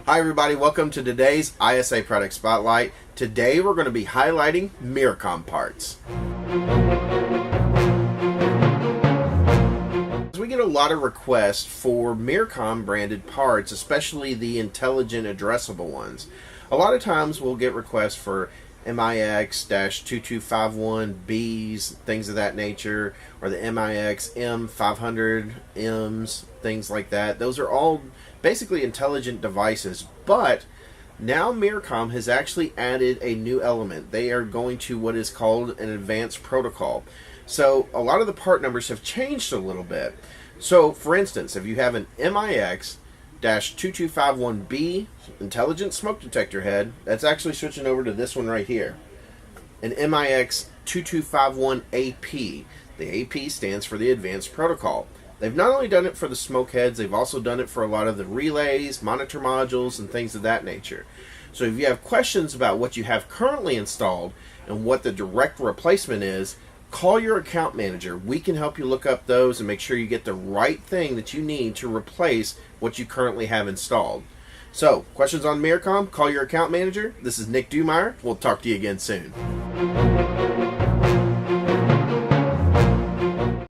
Hi everybody, welcome to today's ISA Product Spotlight. Today we're going to be highlighting Mircom parts. We get a lot of requests for Mircom branded parts, especially the intelligent addressable ones. A lot of times we'll get requests for MIX-2251Bs, things of that nature, or the MIX M500Ms, things like that. Those are all basically intelligent devices, but now Mircom has actually added a new element. They are going to what is called an advanced protocol. So a lot of the part numbers have changed a little bit. So for instance, if you have an MIX-2251B intelligent smoke detector head, that's actually switching over to this one right here. An MIX-2251AP. The AP stands for the advanced protocol. They've not only done it for the smoke heads, they've also done it for a lot of the relays, monitor modules, and things of that nature. So if you have questions about what you have currently installed and what the direct replacement is, call your account manager. We can help you look up those and make sure you get the right thing that you need to replace what you currently have installed. So, questions on Mircom? Call your account manager. This is Nick Dumeier. We'll talk to you again soon.